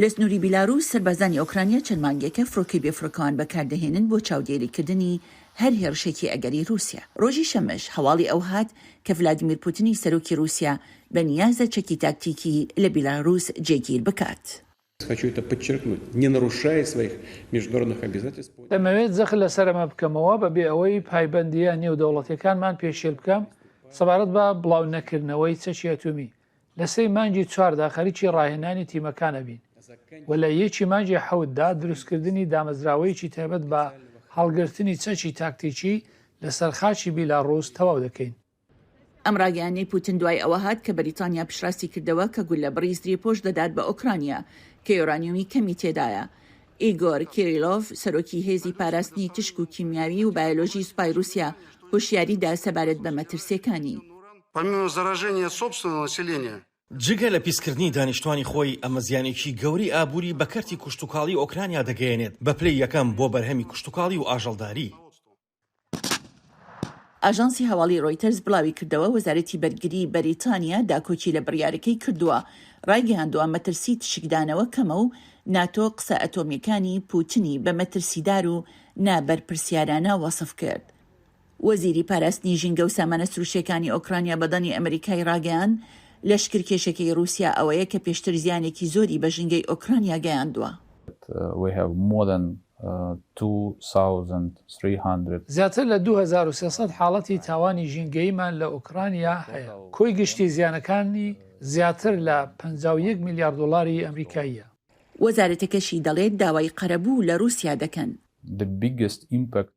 لە سنووری بیلاڕووس سەربازانی ئۆکرانیا چەند مانگێکە فڕۆکەی بێفڕۆکەوان بەکاردەهێنن بۆ چاودێریکردنی هەر هێرشێکی ئەگەری رووسیا. ڕۆژی شەمەش هەواڵی ئەو هات کە ڤلادیمیر پوتینی سەرۆکی رووسیا بە نیازە چەکی تاکتیکی لە بیلاڕووس جێگیر بکات. دەمەوێت زەخ لەسەرمە بکەمەوە بەبێ ئەوەی پایبەندیە نێودەوڵەتیەکانمان پێشێل بکەم سەبارەت بە بڵاو نەکردنەوەی چەکی ئەتۆمی. لە 3 مانگی 4دا خەریکی ڕاهێنانی تیمەکانە بین و لە 1 مانگی 7دا دروستکردنی دامەزراوەیەکی تایبەت بە هەڵگرتنی چەکی تاکتیکی لەسەر خاچی بیلاڕووس تەواو دەکەین. ئەم ڕاگەیانەی پوتین دوای ئەوە هات کە بەریتانیا پشڕاستی کردەوە کە گول لە بڕی زریپۆش دەدات بە ئۆکرانیا کە یۆرانیومی کەمی تێدایە. ئیگۆر کیریلۆف سەرۆکی هێزی پاراستنی تشک و کیمیاوی و بایۆلۆژی سوپای رووسیا هۆشیاریدا سەبارەت بە مەترسیەکانی. جگە لە پیسکردنی دانیشتوانی خۆی ئەمە زیانێکی گەوری ئابووری بە کەرتی کوشتتوکاڵی ئۆکرانیا دەگەیەنێت بە پلەی یەکەم بۆ بەرهەمی کوشتتوکاڵی و ئاژەڵداری. ئاژانسی هەواڵی ڕۆیتەرز بڵاوی کردەوە وەزارەتی بەرگری بەریتانیا داکۆچی لە بڕیارەکەی کردووە ڕایگەیاندووە مەترسی تشکدانەوە کەمە و ناتۆ قسە ئەتۆمیەکانی پوتینی بە مەترسیدار و نابەرپرسیارانە وەسف کرد. وەزیری پاراستنی ژینگە و سامانە سروشتەکانی ئۆکرانیا بەدەنی ئەمریکای ڕاگەیاند لەشکرکێشەکەی رووسیا ئەوەیە کە پێشتر زیانێکی زۆری بە ژینگەی ئۆکرانیا گەیاندووە. زیاتر لە 2300 حاڵەتی تاوانی ژینگەیمان لە ئۆکرانیا هەیە. کۆی گشتی زیانەکانی زیاتر لە 51 میلیارد دلاری ئەمریکاییە. وەزارەتەکەشی دەڵێت داوای قەرەبوو لە رووسیا دەکەن.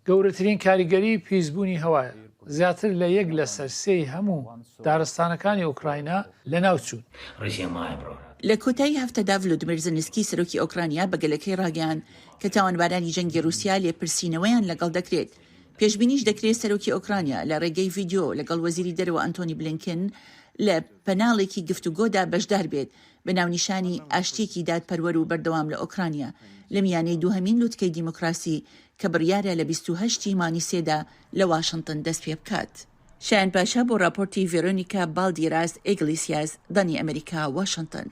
گەورەترین کاریگەری پیسبوونی هەوایە. زیاتر لە 1/3 هەموو دارستانەکانی ئۆکراینا لە ناوچوون. لە کۆتایی هەفتەدا ڤلودیمیر زلنسکی سەرۆکی ئۆکرانیا بە گەلەکەی ڕاگەیاند کە تاوانبارانی جەنگی رووسیا لێپرسینەوەیان لەگەڵ دەکرێت. پێشبینیش دەکرێت سەرۆکی ئۆکرانیا لە ڕێگەی ڤیدیۆ لەگەڵ وەزیری دەرەوە ئەنتۆنی بلینکن لە پەناڵێکی گفتوگۆدا بەشدار بێت بە ناونیشانی ئاشتێکی دادپەروەر و بەردەوام لە ئۆکرانیا لە میانەی دووهەمین لوتکەی دیموکراسی کە بڕیارە لە 28 مانی سێدا لە واشنگتن دەست پێ بکات. شایان پاشا بۆ راپۆرتی ڤێرۆنیکا بالدیراس ئیگلیسیاس دانی ئەمریکا واشنگتن.